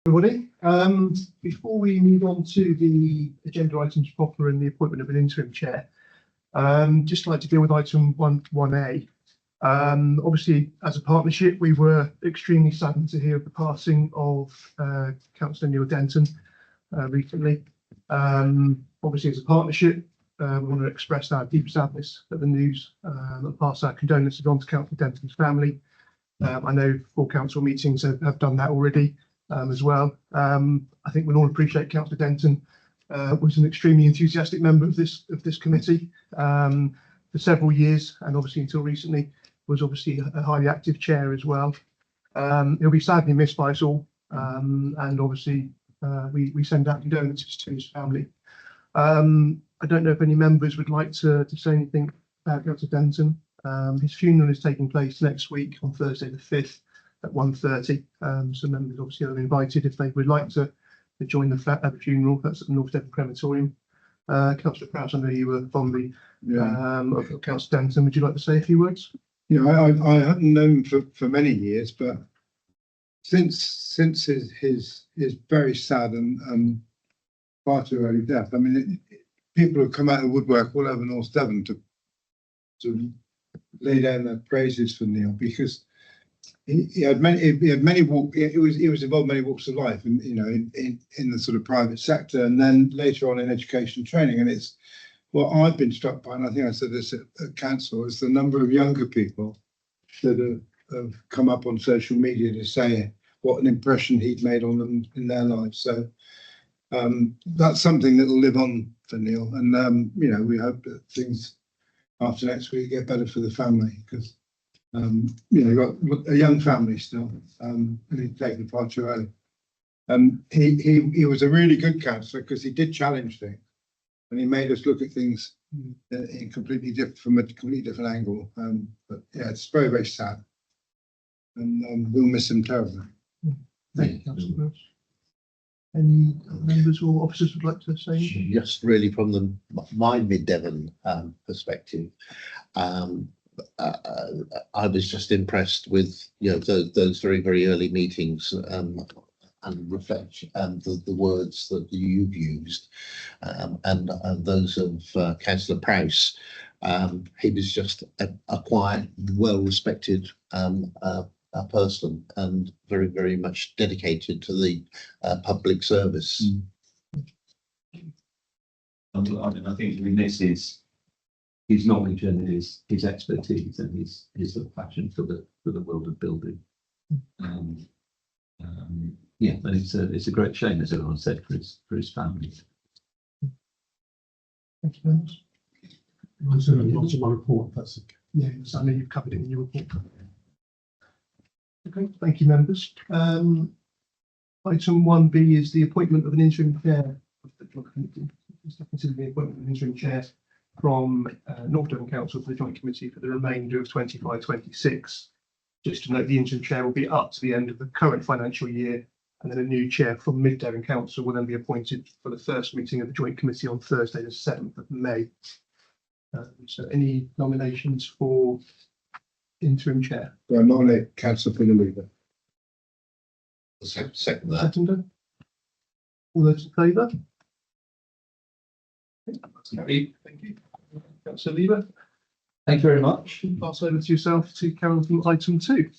Everybody, before we move on to the agenda items proper and the appointment of an interim chair, just like to deal with item 1A. Obviously, as a partnership, we were extremely saddened to hear of the passing of Councillor Neil Denton recently. Obviously, as a partnership, we want to express our deep sadness at the news and pass our condolences on to Councillor Denton's family. I know 4 council meetings have done that already. As well. I think we'll all appreciate Councillor Denton was an extremely enthusiastic member of this committee for several years, and obviously until recently was obviously a highly active chair as well. He'll be sadly missed by us all, and obviously we send out condolences to his family. I don't know if any members would like to say anything about Councillor Denton. His funeral is taking place next week on Thursday the 5th. At 1:30, so members obviously are invited if they would like to join the funeral. That's at the North Devon Crematorium. Councillor Prowse, I know you were fond of Councillor Denton. Would you like to say a few words? Yeah, I hadn't known him for many years, but since his very sad and far too early death, I mean, people have come out of the woodwork all over North Devon to lay down their praises for Neil, because he was involved in many walks of life, and in the sort of private sector, and then later on in education training. And it's what I've been struck by, and I think I said this at council, is the number of younger people that have come up on social media to say what an impression he'd made on them in their lives. So that's something that will live on for Neil, and we hope that things after next week get better for the family, because you've got a young family still, and he'd taken far too early. He was a really good councillor, because he did challenge things, and he made us look at things in from a completely different angle. But yeah, it's very, very sad, and we'll miss him terribly. Thank you, Councillor. Any members or officers would like to say anything? Just really from my Mid Devon perspective. I was just impressed with those very, very early meetings and reflect the words that you've used and those of Councillor Prowse. He was just a quiet, well respected person, and very, very much dedicated to the public service. I mean, I think we miss his knowledge and his expertise and his sort of passion for the world of building. Yeah, and it's a great shame, as everyone said, for his family. Thank you very much. Lots of my report. That's okay. Yeah, so I know you've covered it in your report. Okay, thank you, members. Item 1B is the appointment of an interim chair of the Joint Committee. Consider the appointment of an interim chair from North Devon Council for the Joint Committee for the remainder of 25-26. Just to note, the interim chair will be up to the end of the current financial year, and then a new chair from Mid Devon Council will then be appointed for the first meeting of the Joint Committee on Thursday, the 7th of May. So any nominations for interim chair? I nominate Councillor Finnerweaver. Second that. Seconder? All those in favour? Thank you. Councillor Lever. Thank you very much. Pass over to yourself to carry on from item 2.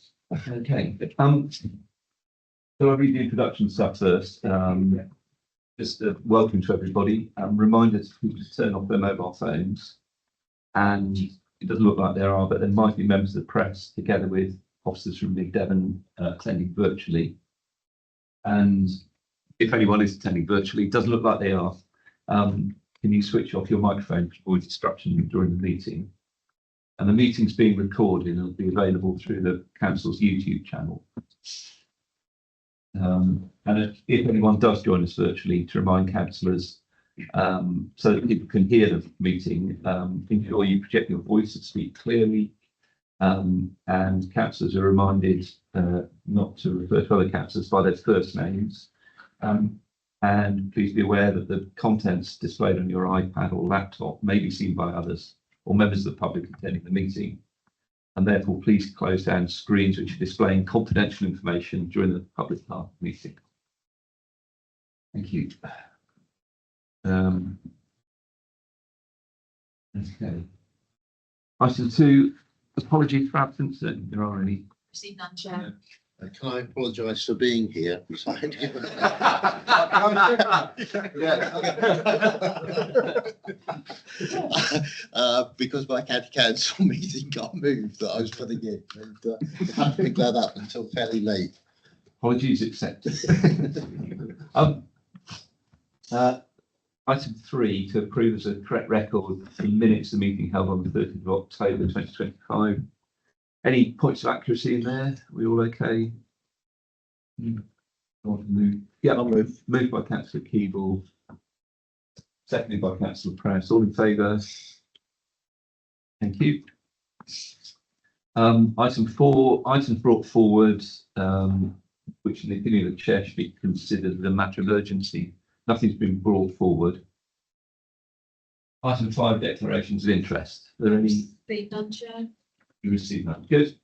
Okay. So I'll read the introduction stuff first. Just a welcome to everybody. Reminder to people to turn off their mobile phones. And it doesn't look like there are, but there might be members of the press together with officers from Mid Devon attending virtually. And if anyone is attending virtually, it doesn't look like they are. Can you switch off your microphone to avoid distraction during the meeting? And the meeting's being recorded and it'll be available through the council's YouTube channel. And if anyone does join us virtually, to remind councillors, so that people can hear the meeting, ensure you project your voice and speak clearly. And councillors are reminded not to refer to other councillors by their first names. And please be aware that the contents displayed on your iPad or laptop may be seen by others or members of the public attending the meeting. And therefore, please close down screens which are displaying confidential information during the public part of the meeting. Thank you. Okay. Item 2, apologies for absence. There are any. Received none, Chair. Can I apologise for being here? Because my county council meeting got moved that I was putting in, and I hadn't picked that up until fairly late. Apologies accepted. Item 3, to approve as a correct record the minutes of the meeting held on the 30th of October 2025. Any points of accuracy in there? Are we all okay? Yeah, I'll move. moved by Councillor Keeble, seconded by Councillor Prowse. All in favour? Thank you. Item 4, items brought forward, which in the opinion of the chair should be considered a matter of urgency. Nothing's been brought forward. Item 5, declarations of interest. Are there any? Received none, Chair. You received that. Good.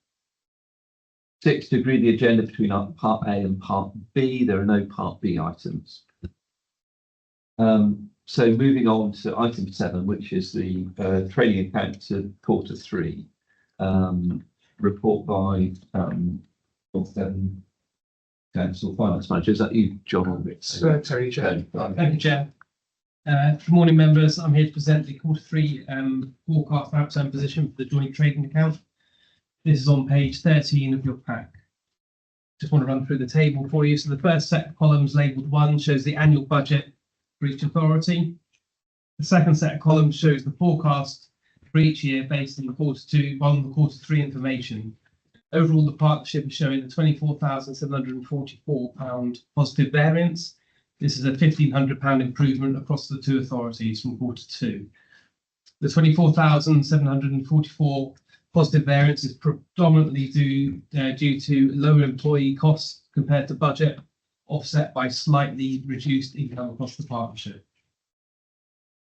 6, to agree the agenda between Part A and Part B. There are no Part B items. So moving on to item 7, which is the trading account to Q3. Report by North Devon Council Finance Manager. Is that you, John? Terry, Chair. Thank you, Chair. Good morning, members. I'm here to present the Q3 forecast outturn position for the joint trading account. This is on page 13 of your pack. Just want to run through the table for you. So the first set of columns labelled 1 shows the annual budget for each authority. The second set of columns shows the forecast for each year based on the Q3 information. Overall, the partnership is showing a £24,744 positive variance. This is a £1,500 improvement across the 2 authorities from Q2. The £24,744 positive variance is predominantly due to lower employee costs compared to budget, offset by slightly reduced income across the partnership.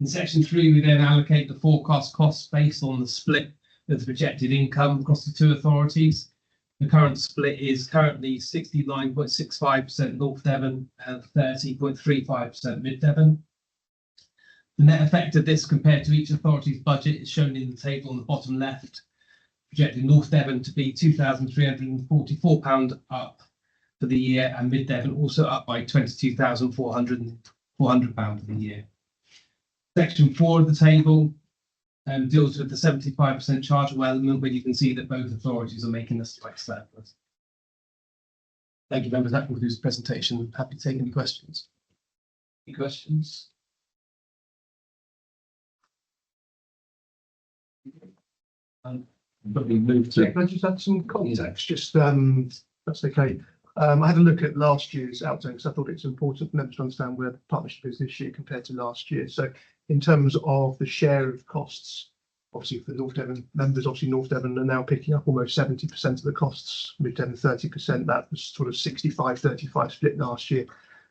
In section 3, we then allocate the forecast costs based on the split of the projected income across the 2 authorities. The current split is currently 69.65% North Devon and 30.35% Mid Devon. The net effect of this compared to each authority's budget is shown in the table on the bottom left, projecting North Devon to be £2,344 up for the year, and Mid Devon also up by £22,400 for the year. Section 4 of the table deals with the 75% chargeable element, where you can see that both authorities are making a slight surplus. Thank you, members. That concludes the presentation. Happy to take any questions. Any questions? But we move So to. can I just add some context? Just that's okay. I had a look at last year's outturn because I thought it's important for members to understand where the partnership is this year compared to last year. So in terms of the share of costs, obviously for North Devon members, obviously North Devon are now picking up almost 70% of the costs, Mid Devon 30%. That was sort of 65-35 split last year.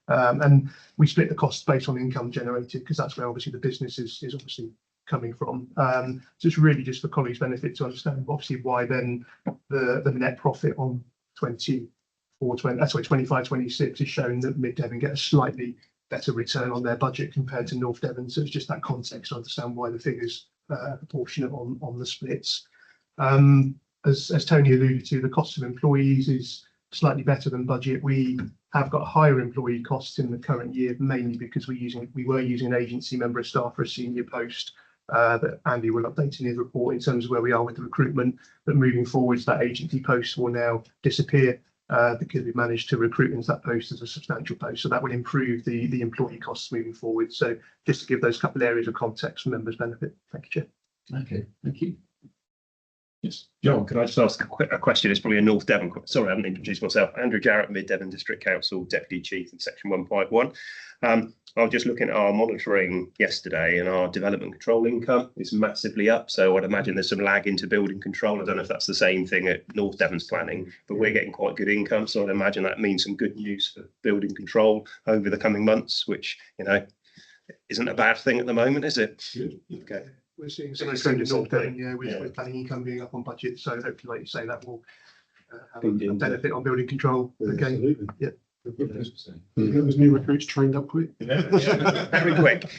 And we split the costs based on income generated because that's where obviously the business is obviously coming from. So it's really just for colleagues' benefit to understand obviously why then the net profit on 25-26 is showing that Mid Devon get a slightly better return on their budget compared to North Devon. So it's just that context to understand why the figures are proportionate on the splits. As Tony alluded to, the cost of employees is slightly better than budget. We have got higher employee costs in the current year, mainly because we were using an agency member of staff for a senior post that Andy will update in his report in terms of where we are with the recruitment. But moving forwards, that agency post will now disappear because we've managed to recruit into that post as a substantial post. So that will improve the employee costs moving forward. So just to give those couple of areas of context for members' benefit. Thank you, Chair. Okay, thank you. Yes, John, could I just ask a question? It's probably a North Devon. Sorry, I haven't introduced myself. Andrew Jarrett, Mid Devon District Council Deputy Chief in Section 151. I was just looking at our monitoring yesterday, and our development control income is massively up. So I'd imagine there's some lag into building control. I don't know if that's the same thing at North Devon's planning, but we're getting quite good income. So I'd imagine that means some good news for building control over the coming months, which, you know, isn't a bad thing at the moment, is it? Okay. We're seeing some trend in North Devon, with planning income being up on budget. So hopefully, like you say, that will have a benefit on building control again. Absolutely. Yeah. Those new recruits trained up quick. Very quick.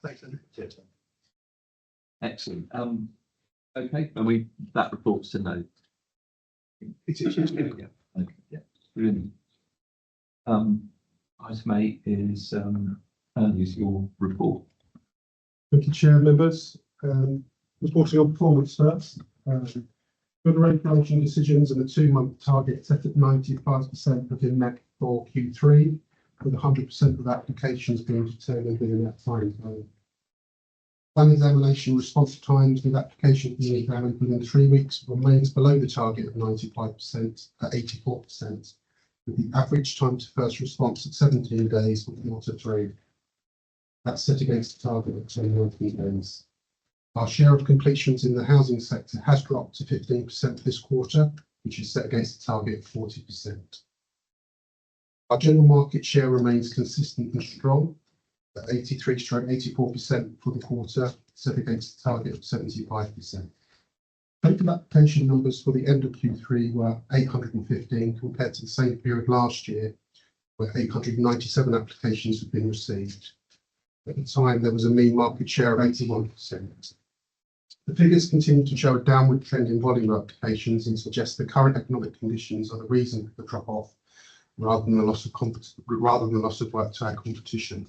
Thanks, Andrew. Excellent. Okay, that report's to note. It's Yeah, okay, yeah, brilliant. Item 8 is your report. Thank you, Chair, members. Reporting on performance first. Good regulation decisions and the 2-month target set at 95% have been met for Q3, with 100% of applications being determined within that time frame. Plan examination response times with applications being examined within 3 weeks remains below the target of 95% at 84%, with the average time to first response at 17 days with 0 to 3. That's set against the target of 19 days. Our share of completions in the housing sector has dropped to 15% this quarter, which is set against the target of 40%. Our general market share remains consistent and strong at 83-84% for the quarter, set against the target of 75%. Total application numbers for the end of Q3 were 815 compared to the same period last year, where 897 applications had been received. At the time, there was a mean market share of 81%. The figures continue to show a downward trend in volume of applications and suggest the current economic conditions are the reason for the drop-off, rather than the loss of work to our competition.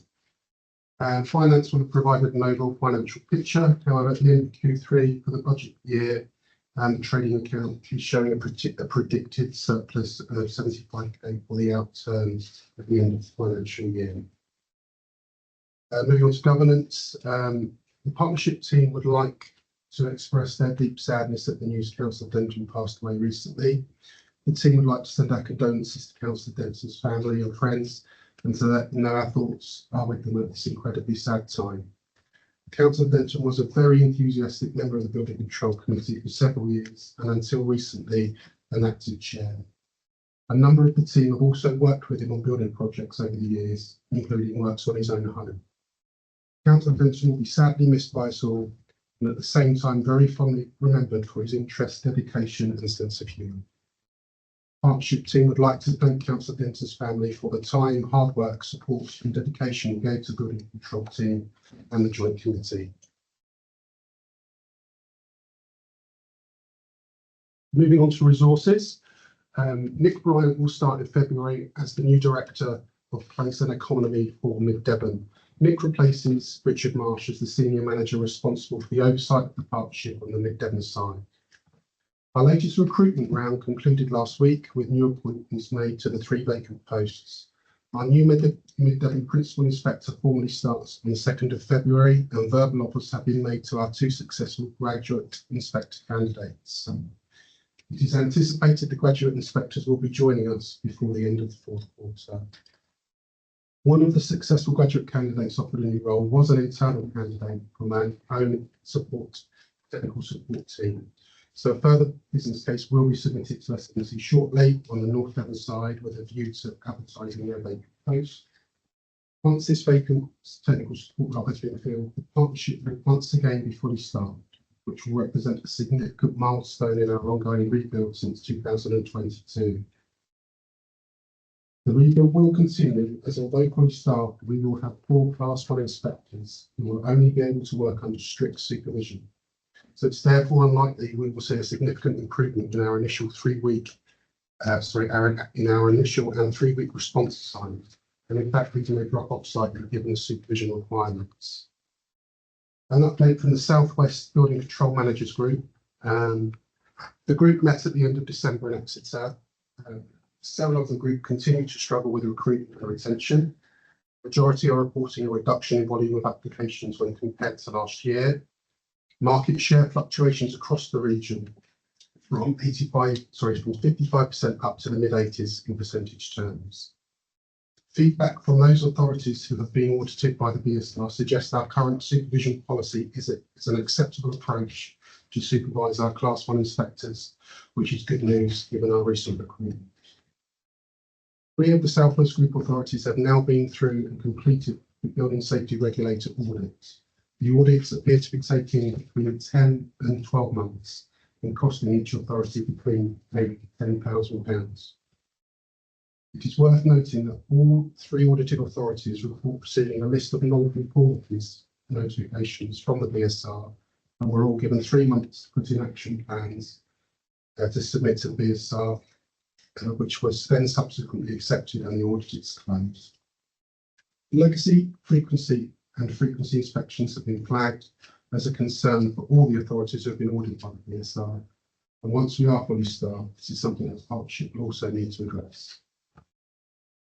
Finance will have provided an overall financial picture. However, at the end of Q3 for the budget year, the trading account is showing a predicted surplus of 75k for the outturn at the end of the financial year. Moving on to governance, the partnership team would like to express their deep sadness at the news Councillor Denton passed away recently. The team would like to send our condolences to Councillor Denton's family and friends, and to let them know our thoughts are with them at this incredibly sad time. Councillor Denton was a very enthusiastic member of the Building Control Committee for several years, and until recently, an active chair. A number of the team have also worked with him on building projects over the years, including works on his own home. Councillor Denton will be sadly missed by us all, and at the same time very fondly remembered for his interest, dedication and sense of humour. Partnership team would like to thank Councillor Denton's family for the time, hard work, support and dedication he gave to the Building Control team and the Joint Committee. Moving on to resources, Nick Bryant will start in February as the new Director of Place and Economy for Mid Devon. Nick replaces Richard Marsh as the Senior Manager responsible for the oversight of the partnership on the Mid Devon side. Our latest recruitment round concluded last week with new appointments made to the 3 vacant posts. Our new Mid Devon Principal Inspector formally starts on the 2nd of February, and verbal offers have been made to our 2 successful graduate inspector candidates. It is anticipated the graduate inspectors will be joining us before the end of the 4th quarter. One of the successful graduate candidates offered a new role was an internal candidate from our own technical support team. So a further business case will be submitted to SNC shortly on the North Devon side with a view to advertising their vacant post. Once this vacant technical support role has been filled, the partnership will once again be fully staffed, which will represent a significant milestone in our ongoing rebuild since 2022. The rebuild will continue as, although fully staffed, we will have 4 Class 1 inspectors who will only be able to work under strict supervision. So it's therefore unlikely we will see a significant improvement in our initial 3-week, in our initial and 3-week response time. And in fact, we may drop off slightly given the supervision requirements. An update from the Southwest Building Control Managers Group. The group met at the end of December in Exeter. Several of the group continue to struggle with recruitment and retention. Majority are reporting a reduction in volume of applications when compared to last year. Market share fluctuations across the region from 55% up to the mid-80s in percentage terms. Feedback from those authorities who have been audited by the BSR suggests our current supervision policy is an acceptable approach to supervise our Class 1 inspectors, which is good news given our recent recruitment. 3 of the Southwest Group authorities have now been through and completed the building safety regulator audits. The audits appear to be taking between 10 and 12 months and costing each authority between maybe £10,000. It is worth noting that all three audited authorities report receiving a list of non-conformities notifications from the BSR, and were all given 3 months to put in action plans to submit to the BSR, which was then subsequently accepted and the audit is closed. Legacy, frequency inspections have been flagged as a concern for all the authorities who have been audited by the BSR. And once we are fully staffed, this is something that the partnership will also need to address.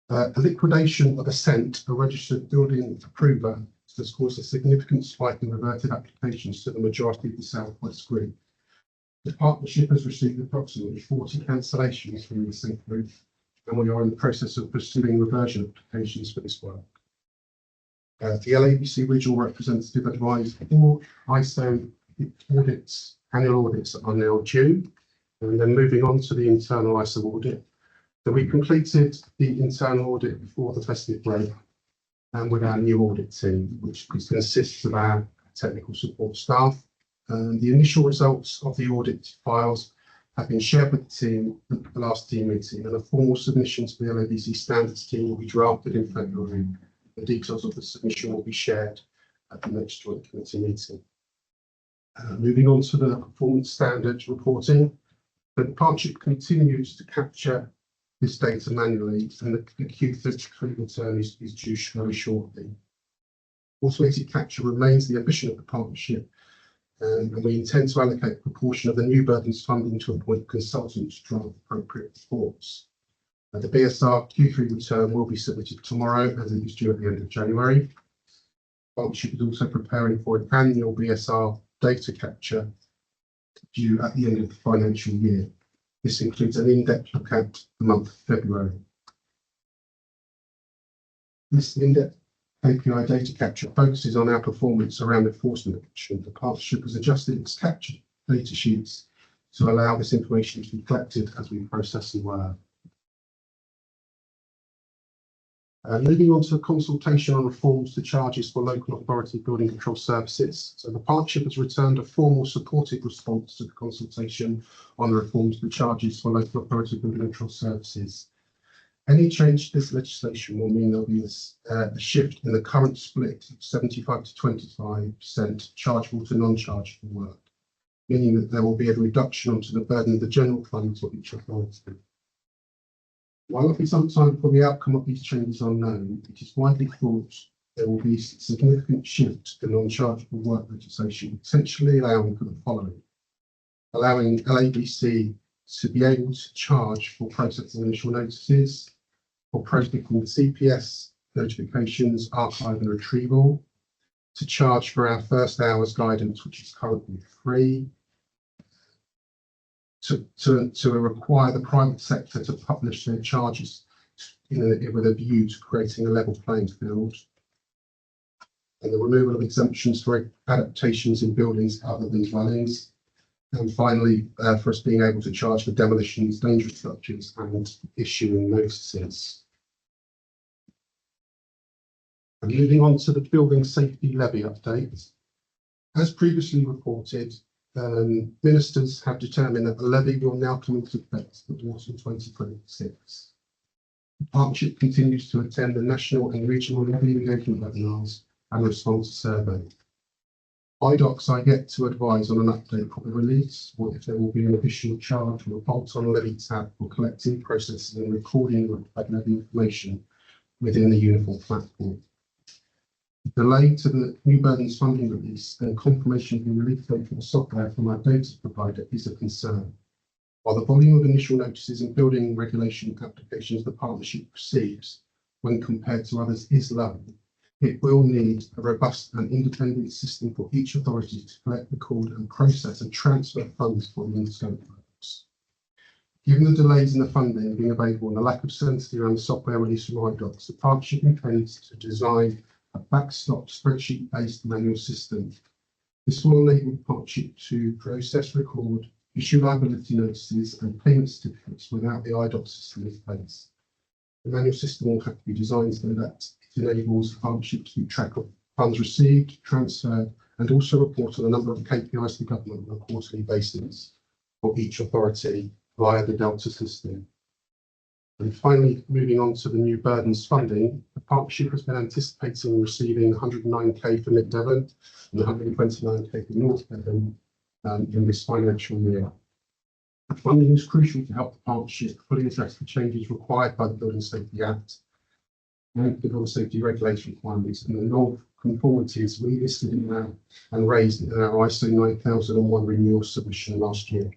A liquidation of Ascent, a registered building approver, has caused a significant spike in reverted applications to the majority of the South West Group. The partnership has received approximately 40 cancellations from the Ascent Group, and we are in the process of pursuing reversion applications for this work. The LABC regional representative advised 4 ISO audits, annual audits are now due, and then moving on to the internal ISO audit. So we completed the internal audit before the festive break, and with our new audit team, which consists of our technical support staff. The initial results of the audit files have been shared with the team at the last team meeting, and a formal submission to the LABC standards team will be drafted in February. The details of the submission will be shared at the next joint committee meeting. Moving on to the performance standards reporting, the partnership continues to capture this data manually, and the Q3 return is due very shortly. Automated capture remains the ambition of the partnership, and we intend to allocate a proportion of the new burdens funding to appoint consultants to draft appropriate reports. The BSR Q3 return will be submitted tomorrow, as it is due at the end of January. The partnership is also preparing for an annual BSR data capture due at the end of the financial year. This includes an in-depth look at the month of February. This in-depth API data capture focuses on our performance around enforcement action. The partnership has adjusted its capture data sheets to allow this information to be collected as we process the work. Moving on to a consultation on reforms to charges for local authority building control services. So the partnership has returned a formal supportive response to the consultation on the reforms to charges for local authority building control services. Any change to this legislation will mean there'll be a shift in the current split of 75 to 25% chargeable to non-chargeable work, meaning that there will be a reduction onto the burden of the general fund for each authority. While it'll be some time before the outcome of these changes are known, it is widely thought there will be a significant shift to non-chargeable work legislation, essentially allowing for the following: allowing LABC to be able to charge for processing initial notices, for processing CPS notifications, archive and retrieval, to charge for our first hours guidance, which is currently free, to require the private sector to publish their charges with a view to creating a level playing field, and the removal of exemptions for adaptations in buildings other than dwellings, and finally for us being able to charge for demolitions, dangerous structures and issuing notices. And moving on to the building safety levy update. As previously reported, ministers have determined that the levy will now come into effect for autumn 2026. The partnership continues to attend the national and regional levy engagement webinars and respond to surveys. IDOCs are yet to advise on an update for the release, or if there will be an additional charge or a bolt-on levy tab for collecting, processing and recording of levy information within the uniform platform. Delay to the new burdens funding release and confirmation of the release date for the software from our data provider is a concern. While the volume of initial notices and building regulation applications the partnership receives when compared to others is low, it will need a robust and independent system for each authority to collect, record and process and transfer funds for the in-scope works. Given the delays in the funding being available and the lack of certainty around the software release from IDOCs, the partnership intends to design a backstop spreadsheet-based manual system. This will enable the partnership to process, record, issue liability notices and payment certificates without the IDOC system in place. The manual system will have to be designed so that it enables the partnership to keep track of funds received, transferred, and also report on a number of KPIs to the government on a quarterly basis for each authority via the Delta system. And finally, moving on to the new burdens funding, the partnership has been anticipating receiving 109k for Mid Devon and 129k for North Devon in this financial year. The funding is crucial to help the partnership fully address the changes required by the Building Safety Act and the Building Safety Regulation requirements and the non-conformities we listed in our and raised in our ISO 9001 renewal submission last year,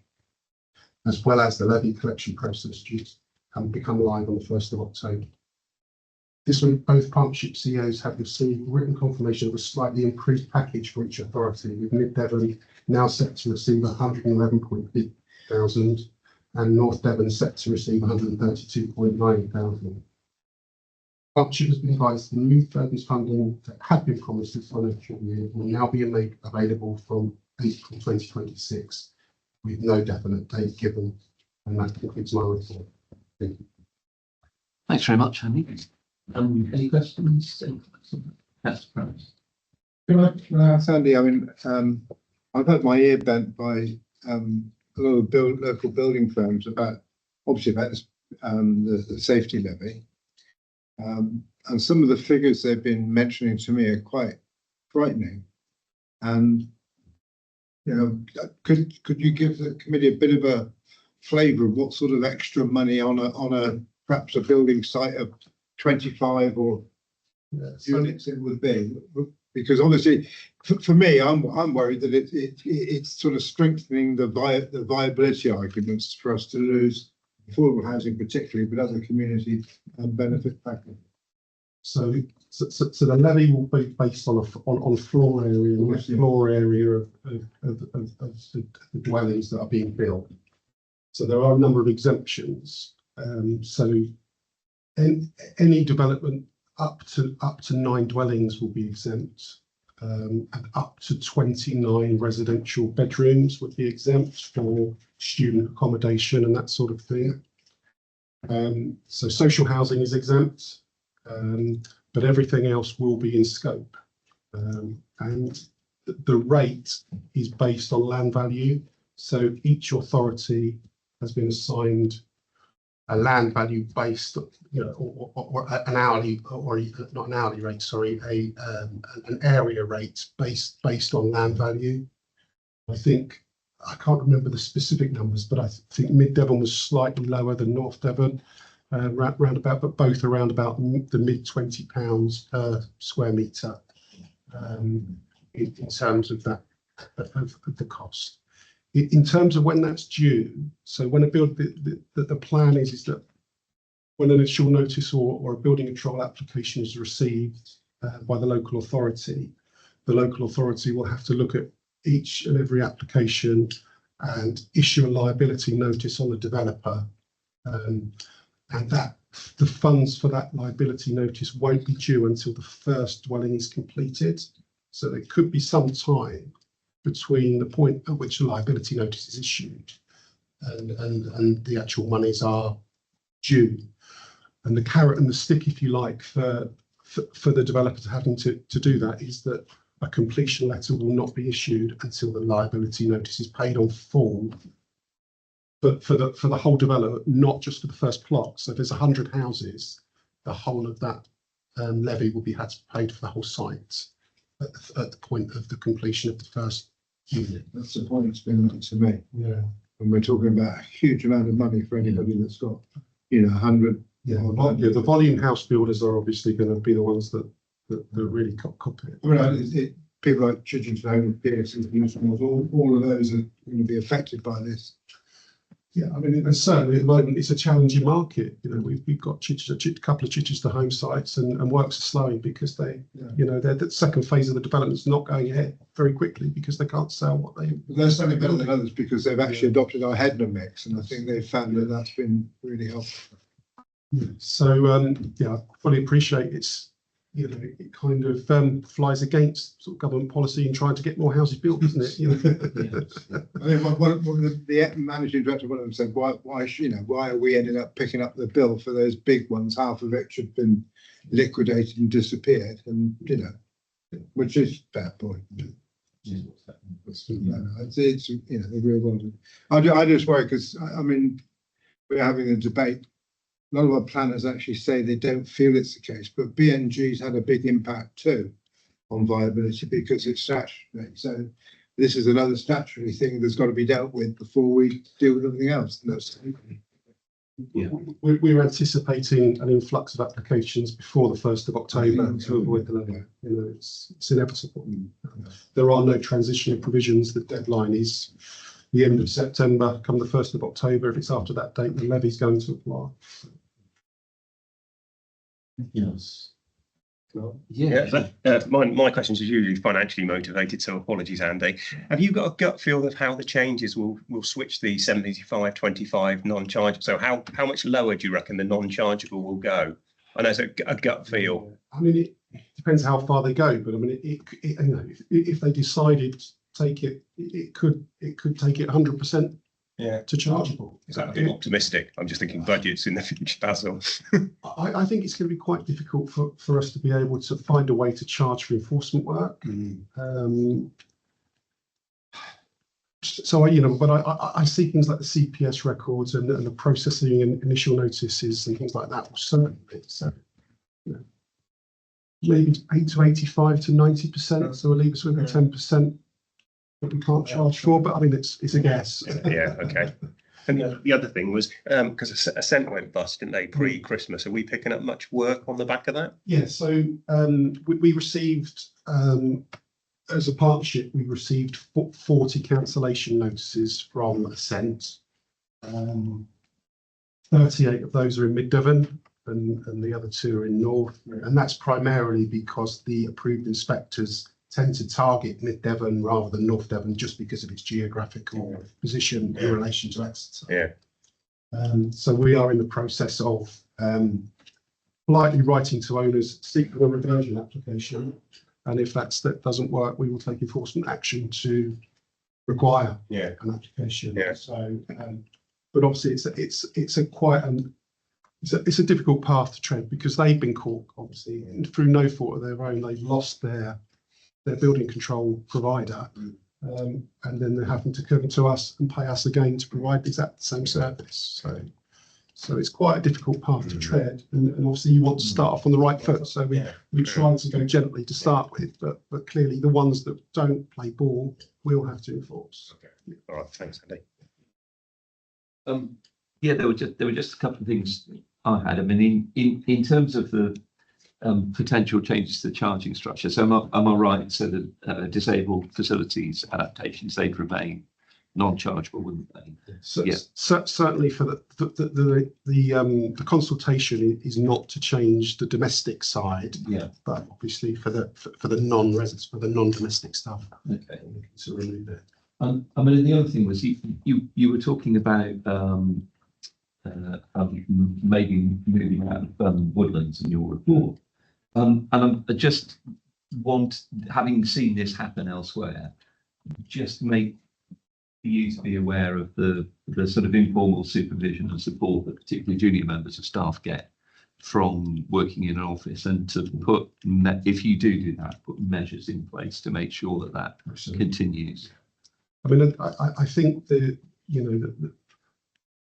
as well as the levy collection process due to become live on the 1st of October. This week, both partnership CEOs have received written confirmation of a slightly increased package for each authority, with Mid Devon now set to receive 111.8 thousand and North Devon set to receive 132.9 thousand. Partnership has been advised the new burdens funding that had been promised this financial year will now be made available from April 2026, with no definite date given. And that concludes my report. Thank you. Thanks very much, Andy. Any questions? That's perhaps. Sandy, I mean, I've had my ear bent by a lot of local building firms about, obviously, about the safety levy. And some of the figures they've been mentioning to me are quite frightening. And, you know, could you give the committee a bit of a flavour of what sort of extra money on a perhaps a building site of 25 or units it would be? Because obviously, for me, I'm worried that it's sort of strengthening the viability arguments for us to lose affordable housing, particularly, but other community benefit packages. So the levy will be based on floor area, and floor area of the dwellings that are being built. So there are a number of exemptions. So any development up to 9 dwellings will be exempt, and up to 29 residential bedrooms would be exempt for student accommodation and that sort of thing. So social housing is exempt, but everything else will be in scope. And the rate is based on land value. So each authority has been assigned a land value based, you know, or an hourly, or not an hourly rate, sorry, an area rate based on land value. I think, I can't remember the specific numbers, but I think Mid Devon was slightly lower than North Devon, round about, but both around about the mid £20 per square metre in terms of that of the cost. In terms of when that's due, so when the plan is that when an initial notice or a building control application is received by the local authority will have to look at each and every application and issue a liability notice on the developer, and that the funds for that liability notice won't be due until the first dwelling is completed. So there could be some time between the point at which a liability notice is issued and the actual monies are due. And the carrot and the stick, if you like, for the developer having to do that is that a completion letter will not be issued until the liability notice is paid on full, but for the whole development, not just for the first plot. So if there's 100 houses, the whole of that levy will be had to be paid for the whole site at the point of the completion of the first unit. That's the point it's been made to me. Yeah. And we're talking about a huge amount of money for anybody that's got, you know, 100. Yeah, the volume house builders are obviously going to be the ones that really copy it. I mean, people like Chidgington Home, Pierce, all of those are going to be affected by this. Yeah, I mean, and certainly at the moment it's a challenging market. You know, we've got a couple of Chichester home sites, and works are slowing because you know, the second phase of the development is not going ahead very quickly because they can't sell what they. They're certainly better than others because they've actually adopted our Headner mix, and I think they've found that that's been really helpful. Yeah. So yeah, I fully appreciate it's, you know, it kind of flies against sort of government policy in trying to get more houses built, isn't it? You know? I mean, one of the managing director, one of them said, why are we ending up picking up the bill for those big ones? Half of it should have been liquidated and disappeared, and you know, which is a bad point. It's you know, the real world. I just worry because I mean, we're having a debate a lot of our planners actually say they don't feel it's the case, but BNG's had a big impact too on viability because it's statutory. So this is another statutory thing that's got to be dealt with before we deal with everything else. And that's We're anticipating an influx of applications before the 1st of October to avoid the delay. You know, it's inevitable. There are no transitional provisions. The deadline is the end of September. Come the 1st of October, if it's after that date, the levy's going to apply. Yes. Yeah, my questions are usually financially motivated, so apologies, Andy. Have you got a gut feel of how the changes will switch the 75/25 non-chargeable? So how much lower do you reckon the non-chargeable will go? I know it's a gut feel. I mean, it depends how far they go, but I mean, it you know, if they decided to take it, it could take it 100%. Yeah. To chargeable. Is that optimistic? I'm just thinking budgets in the future, that's all. I think it's going to be quite difficult for us to be able to find a way to charge for enforcement work. So I see things like the CPS records and the processing and initial notices and things like that will certainly maybe 80 to 85 to 90%. So we'll leave us with a 10%. That we can't charge for, but I mean, it's a guess. Yeah, okay. And the other thing was, because Ascent went bust, didn't they, pre-Christmas? Are we picking up much work on the back of that? Yeah, so we received, as a partnership, we received 40 cancellation notices from Ascent. 38 of those are in Mid Devon and the other 2 are in North. And that's primarily because the approved inspectors tend to target Mid Devon rather than North Devon just because of its geographical position in relation to Exeter. Yeah. So we are in the process of politely writing to owners seeking a reversion application, and if that doesn't work, we will take enforcement action to require an application. Yeah. So, but obviously it's a difficult path to tread because they've been caught obviously and through no fault of their own. They've lost their building control provider, and then they're having to come to us and pay us again to provide the exact same service. So it's quite a difficult path to tread, and obviously you want to start off on the right foot. So we try to go gently to start with, but clearly the ones that don't play ball we'll have to enforce. Okay. All right. Thanks, Andy. Yeah, there were just a couple of things I had. I mean, in terms of the potential changes to the charging structure. So am I right? So that disabled facilities adaptations, they'd remain non-chargeable, wouldn't they? So, Yeah. Certainly for the consultation is not to change the domestic side, but obviously for the non-residents, for the non-domestic stuff, Okay. to remove it. I mean, the other thing was you were talking about maybe moving out of woodlands in your report. And I just want, having seen this happen elsewhere, just make you to be aware of the sort of informal supervision and support that particularly junior members of staff get from working in an office, and to put, if you do that, put measures in place to make sure that continues. I mean, I think the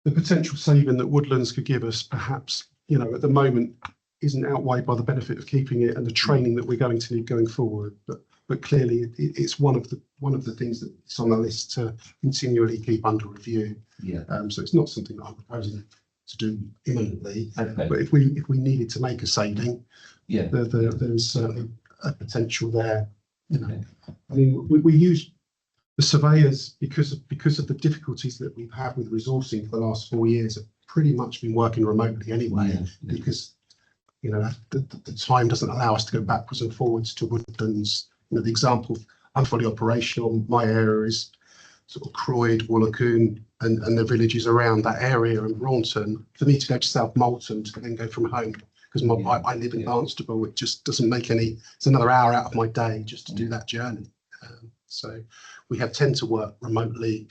potential saving that woodlands could give us, perhaps, at the moment, isn't outweighed by the benefit of keeping it and the training that we're going to need going forward. But clearly, it's one of the things that's on the list to continually keep under review. Yeah. So it's not something that I'm proposing to do imminently. Okay. But if we needed to make a saving, Yeah. there is certainly a potential there. Okay. I mean, we use the surveyors because of the difficulties that we've had with resourcing for the last 4 years. Have pretty much been working remotely anyway, because the time doesn't allow us to go backwards and forwards to woodlands. The example, I'm fully operational. My area is sort of Croyd, Wollacoon, and the villages around that area, and Raunton. For me to go to South Molton to then go from home, because I live in Barnstable, it just doesn't make any. It's another hour out of my day just to do that journey. So we tend to work remotely,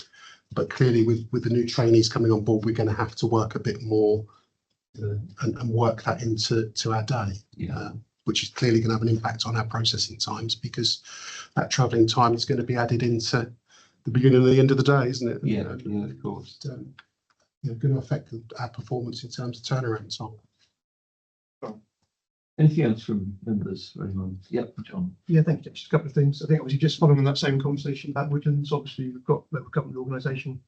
but clearly with the new trainees coming on board, we're going to have to work a bit more and work that into our day. Which is clearly going to have an impact on our processing times, because that travelling time is going to be added into the beginning and the end of the day, isn't it? Yeah, of course. going to affect our performance in terms of turnaround time. Anything else from members or anyone? Yep, John. Yeah, thank you. Just a couple of things. I think obviously just following on that same conversation about Woodlands, obviously we've got local government organisation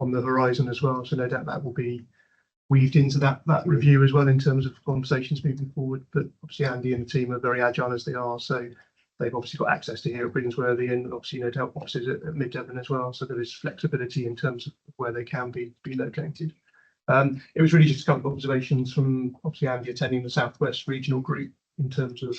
on the horizon as well. So no doubt that will be weaved into that review as well in terms of conversations moving forward. But obviously Andy and the team are very agile as they are. So they've obviously got access to here at Brinsworthy and obviously no doubt offices at Mid Devon as well. So there is flexibility in terms of where they can be located. It was really just a couple of observations from obviously Andy attending the Southwest Regional Group in terms of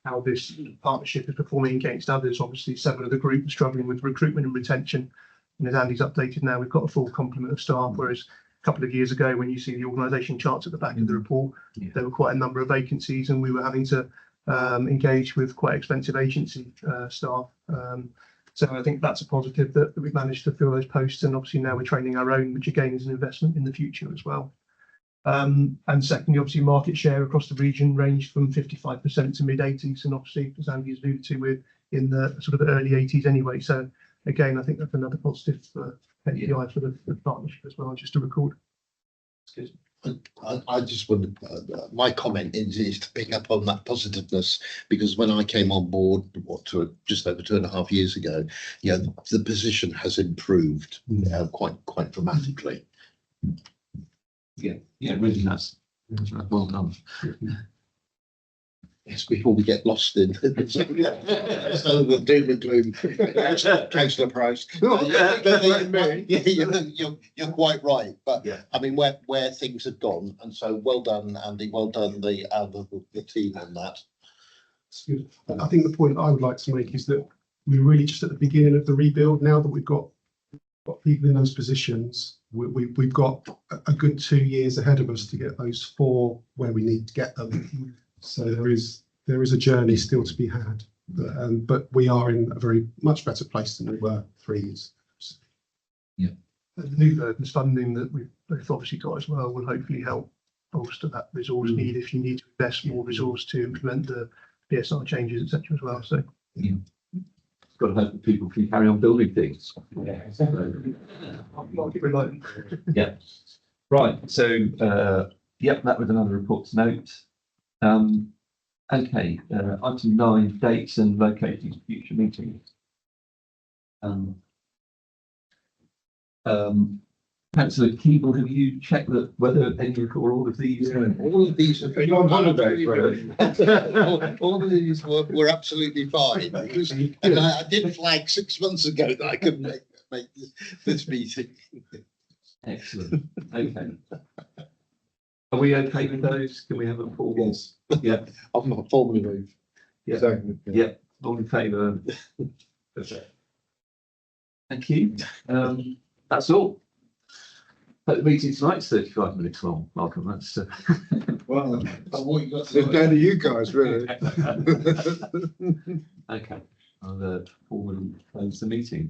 how this partnership is performing against others. Obviously, several of the group are struggling with recruitment and retention. And as Andy's updated now, we've got a full complement of staff, whereas a couple of years ago, when you see the organisation charts at the back of the report, there were quite a number of vacancies and we were having to engage with quite expensive agency staff. So I think that's a positive that we've managed to fill those posts, and obviously now we're training our own, which again is an investment in the future as well. And secondly, obviously market share across the region ranged from 55% to mid 80s, and obviously as Andy has alluded to, we're in the sort of the early 80s anyway. So again, I think that's another positive for HDI for the partnership as well, just to record. I just wanted, my comment is to pick up on that positiveness, because when I came on board, just over 2.5 years ago, the position has improved quite dramatically. Yeah, really nice. Well done. Yes, before we get lost in the doom and gloom. Councillor Price. You're quite right, but Yeah. I mean where things have gone, and so well done, Andy. Well done the team on that. That's good. I think the point I would like to make is that we're really just at the beginning of the rebuild. Now that we've got people in those positions, we've got a good 2 years ahead of us to get those 4 where we need to get them. So there is a journey still to be had, but we are in a very much better place than we were 3 years ago. The new Burdens funding that we've both obviously got as well will hopefully help bolster that resource need if you need to invest more resource to implement the PSR changes, etc. as well. So Got to hope that people can carry on building things. market reliant. Yeah. Right. So, that was another report to note. Okay. Item 9: dates and locating future meetings. Councillor Keeble, have you checked that whether any or all of these? All of these have Are you on holiday, all of these were absolutely fine. Because, I did flag 6 months ago that I couldn't make this meeting. Excellent. Okay. Are we okay with those? Can we have a formal? Yes. Yeah. I'm not formally moved. Yeah. Second. Yeah. All in favour? Thank you. That's all. But the meeting tonight's 35 minutes long, Malcolm. That's Well, What you got it's down to you guys, really. okay. I'll formally close the meeting.